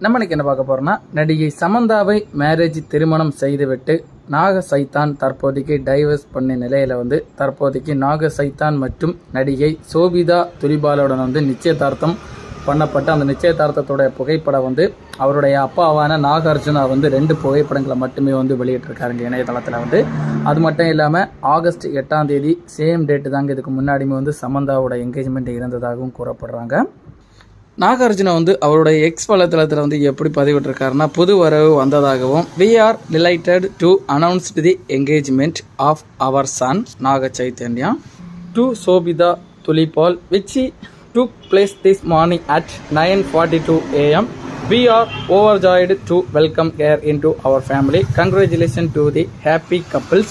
நம்ம இன்னைக்கு என்ன பார்க்க போறோம்னா, நடிகை சமந்தாவை மேரேஜ் திருமணம் செய்துவிட்டு நாக சைத்தான் தற்போதைக்கு டைவர்ஸ் பண்ண நிலையில தற்போதைக்கு நாக சைத்தான் மற்றும் நடிகை சோபிதா துலிபாலுடன் நிச்சயதார்த்தம் பண்ணப்பட்ட அந்த நிச்சயதார்த்தத்தோட புகைப்படம் அவருடைய அப்பாவான நாகார்ஜுனா 2 புகைப்படங்களை மட்டுமே வெளியிட்டிருக்காருங்க இணையதளத்தில். அது மட்டும் இல்லாமல் ஆகஸ்ட் 8ஆம் தேதி சேம் டேட்டு தாங்க இதுக்கு முன்னாடியுமே சமந்தாவோட என்கேஜ்மெண்ட் இருந்ததாகவும் கூறப்படுறாங்க. நாகார்ஜுனா அவருடைய எக்ஸ் வலைத்தளத்தில் எப்படி பதிவிட்டிருக்காருன்னா, புது வரவு வந்ததாகவும் we are delighted to announce the engagement of our son Naga Chaitanya to Sobhita துலிபால் which took place this morning at 9:42 AM. We are overjoyed to welcome her into our family. Congratulations to the happy couples.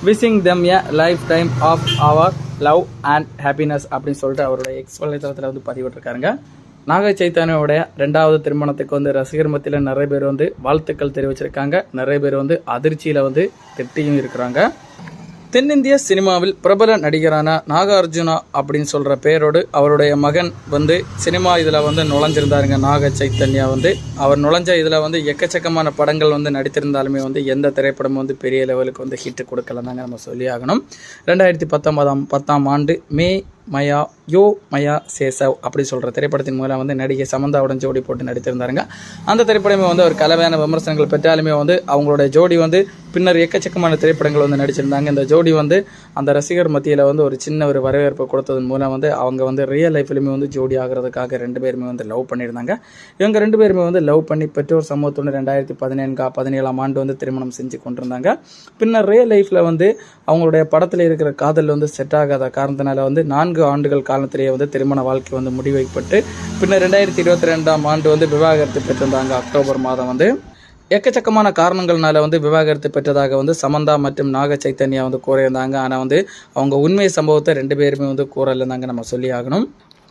Wishing them a lifetime of our love and happiness அப்படின்னு சொல்லிட்டு அவருடைய X வலைத்தளத்தில் பதிவிட்டிருக்காருங்க. நாக சைத்தன்யாவுடைய 2வது திருமணத்துக்கு ரசிகர் மத்தியில் நிறைய பேர் வாழ்த்துக்கள் தெரிவிச்சிருக்காங்க. நிறைய பேர் அதிர்ச்சியில் திட்டியும் இருக்கிறாங்க. தென்னிந்திய சினிமாவில் பிரபல நடிகரான நாகார்ஜுனா அப்படின்னு சொல்கிற பேரோடு அவருடைய மகன் சினிமா இதில் நுழைஞ்சிருந்தாருங்க. நாக சைத்தன்யா அவர் நுழைஞ்ச இதில் எக்கச்சக்கமான படங்கள் நடித்திருந்தாலுமே எந்த திரைப்படமும் பெரிய லெவலுக்கு ஹிட் கொடுக்கலதாங்க நம்ம சொல்லி ஆகணும். 2019ஆம் ஆண்டு மே மயா யோ மயா சேசவ் அப்படி சொல்கிற திரைப்படத்தின் மூலம் நடிகை சமந்தாவுடன் ஜோடி போட்டு நடித்திருந்தாருங்க. அந்த திரைப்படமே ஒரு கலவையான விமர்சனங்கள் பெற்றாலுமே அவங்களுடைய ஜோடி பின்னர் எக்கச்சக்கமான திரைப்படங்கள் நடிச்சிருந்தாங்க. இந்த ஜோடி அந்த ரசிகர் மத்தியில் ஒரு சின்ன ஒரு வரவேற்பு கொடுத்ததன் மூலம் அவங்க ரியல் லைஃப்லையுமே ஜோடி ஆகிறதுக்காக 2 பேருமே லவ் பண்ணியிருந்தாங்க. இவங்க 2 பேருமே லவ் பண்ணி பெற்றோர் சமூகத்தோடு 2017ஆம் ஆண்டு திருமணம் செஞ்சு கொண்டிருந்தாங்க. பின்னர் ரியல் லைஃப்பில் அவங்களுடைய படத்தில் இருக்கிற காதல் செட் ஆகாத காரணத்தினால 4 ஆண்டுகள் காலத்திலேயே திருமண வாழ்க்கை முடிவைப்பட்டு பின்னர் 2022ஆம் ஆண்டு விவாகரத்து பெற்றிருந்தாங்க. அக்டோபர் மாதம் எக்கச்சக்கமான காரணங்கள்னால விவாகரத்து பெற்றதாக சமந்தா மற்றும் நாக சைத்தன்யா கூறியிருந்தாங்க. ஆனால் அவங்க உண்மை சம்பவத்தை 2 பேருமே கூறலைந்தாங்க நம்ம சொல்லி ஆகணும்.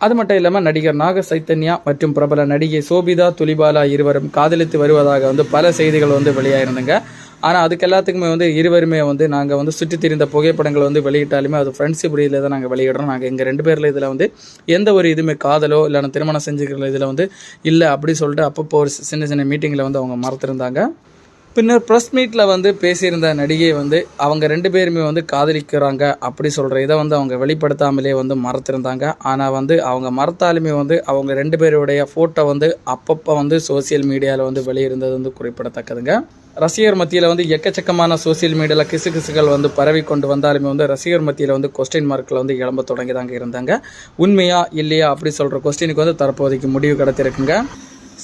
அது மட்டும் இல்லாமல் நடிகர் நாக சைத்தன்யா மற்றும் பிரபல நடிகை சோபிதா துலிபாலா இருவரும் காதலித்து வருவதாக பல செய்திகள் வெளியாயிருந்தாங்க. ஆனால் அதுக்கு எல்லாத்துக்குமே இருவருமே நாங்கள் சுற்றி திரிந்த புகைப்படங்கள் வெளியிட்டாலுமே அது ஃப்ரெண்ட்ஷிப் ரீதியில் தான் நாங்கள் வெளியிடுறோம். நாங்கள் எங்கள் 2 பேரில் இதில் எந்த ஒரு இதுவுமே காதலோ இல்லைன்னா திருமணம் செஞ்சுக்கிற இதில் இல்லை அப்படி சொல்லிட்டு அப்பப்போ ஒரு சின்ன சின்ன மீட்டிங்கில் அவங்க மறந்துருந்தாங்க. பின்னர் ப்ரெஸ் மீட்டில் பேசியிருந்த நடிகை அவங்க 2 பேருமே காதலிக்கிறாங்க அப்படி சொல்கிற இதை அவங்க வெளிப்படுத்தாமலே மறந்துருந்தாங்க. ஆனால் அவங்க மறத்தாலுமே அவங்க 2 பேருடைய ஃபோட்டோ அப்பப்போ சோசியல் மீடியாவில் வெளியிருந்தது குறிப்பிடத்தக்கதுங்க. ரசிகர் மத்தியில் எக்கச்சக்கமான சோசியல் மீடியாவில் கிசுகள் பரவி கொண்டு வந்தாலுமே ரசிகர் மத்தியில் கொஸ்டின் மார்க்கில் எழும்ப தொடங்கி தாங்க இருந்தாங்க. உண்மையா இல்லையா அப்படி சொல்கிற கொஸ்டினுக்கு தற்போதைக்கு முடிவு கிடைத்திருக்குங்க.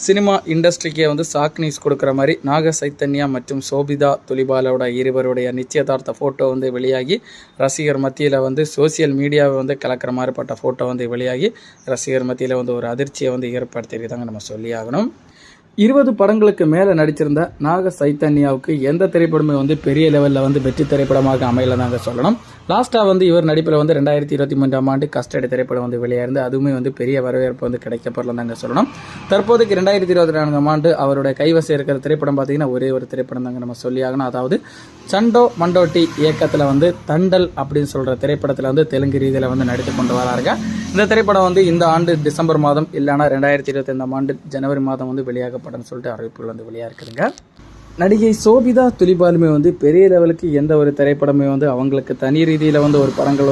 சினிமா இண்டஸ்ட்ரிக்கே ஷாக் நியூஸ் கொடுக்குற மாதிரி நாக சைத்தன்யா மற்றும் சோபிதா துலிபாலோட இருவருடைய நிச்சயதார்த்த ஃபோட்டோ வெளியாகி ரசிகர் மத்தியில் சோசியல் மீடியாவை கலக்கிற மாதிரிப்பட்ட ஃபோட்டோ வெளியாகி ரசிகர் மத்தியில் ஒரு அதிர்ச்சியை ஏற்படுத்தியிருக்காங்க நம்ம சொல்லி ஆகணும். 20 படங்களுக்கு மேலே நடிச்சிருந்த நாக சைத்தன்யாவுக்கு எந்த திரைப்படமே பெரிய லெவலில் வெற்றி திரைப்படமாக அமையல தாங்க சொல்லணும். லாஸ்ட்டாக இவர் நடிப்பில் 2023ஆம் ஆண்டு கஸ்டடி திரைப்படம் வெளியாயிருந்து அதுவுமே பெரிய வரவேற்பு கிடைக்கப்படலதாங்க சொல்லணும். தற்போதைக்கு 2024ஆம் ஆண்டு அவருடைய கைவசம் இருக்கிற திரைப்படம் பார்த்தீங்கன்னா ஒரே ஒரு திரைப்படம் தாங்க நம்ம சொல்லி ஆகணும். அதாவது சண்டோ மண்டோட்டி இயக்கத்தில் தண்டல் அப்படின்னு சொல்கிற திரைப்படத்தில் தெலுங்கு ரீதியில் நடித்து கொண்டு வராருங்க. இந்த திரைப்படம் இந்த ஆண்டு டிசம்பர் மாதம் இல்லைனா 2025ஆம் ஆண்டு ஜனவரி மாதம் வெளியாகப்படும் சொல்லிட்டு அறிவிப்புகள் வெளியாக இருக்குதுங்க. நடிகை சோபிதா துலிபாலுமே பெரிய லெவலுக்கு எந்த ஒரு திரைப்படமே அவங்களுக்கு தனி ரீதியில் ஒரு படங்கள்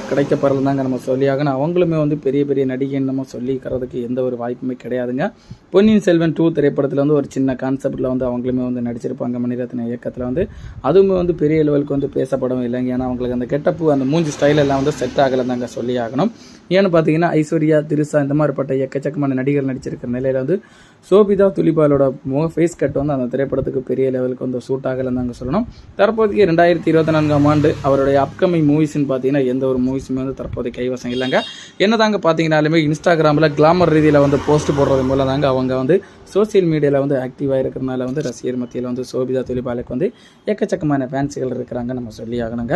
கிடைக்கப்படலதாங்க நம்ம சொல்லியாகணும். அவங்களுமே பெரிய பெரிய நடிகைன்னு நம்ம சொல்லிக்கிறதுக்கு எந்த ஒரு வாய்ப்புமே கிடையாதுங்க. பொன்னியின் செல்வன் 2 திரைப்படத்தில் ஒரு சின்ன கான்செப்டில் அவங்களுமே நடிச்சிருப்பாங்க மணிரத்ன இயக்கத்தில். அதுவுமே பெரிய லெவலுக்கு பேசப்படவும் இல்லைங்க. ஏன்னா அவங்களுக்கு அந்த கெட்டப்பு அந்த மூஞ்சி ஸ்டைல் எல்லாம் செட் ஆகலைதாங்க சொல்லி ஆகணும். ஏன்னு பார்த்தீங்கன்னா ஐஸ்வர்யா திரிசா இந்த மாதிரிப்பட்ட எக்கச்சக்கமான நடிகர் நடிச்சிருக்கிற நிலையில் சோபிதா துலிபாலோட ஃபேஸ் கட் அந்த திரைப்படத்துக்கு பெரிய லெவலுக்கு சூட் ஆகலைன்னு சொல்லணும். தற்போதைக்கு 2024ஆம் ஆண்டு அவருடைய அப்கமிங் மூவிஸ்ன்னு பார்த்தீங்கன்னா எந்த ஒரு மூவிஸுமே தற்போதைக்கு கைவசம் இல்லைங்க. என்ன தாங்க பார்த்தீங்கன்னாலுமே இன்ஸ்டாகிராமில் கிளாமர் ரீதியில் போஸ்ட் போடுறது மூலம் தாங்க அவங்க சோசியல் மீடியாவில் ஆக்டிவாக இருக்கிறனால ரசிகர் மத்தியில் சோபிதா துலிபாலுக்கு எக்கச்சக்கமான ஃபேன்ஸுகள் இருக்கிறாங்க நம்ம சொல்லி ஆகணுங்க.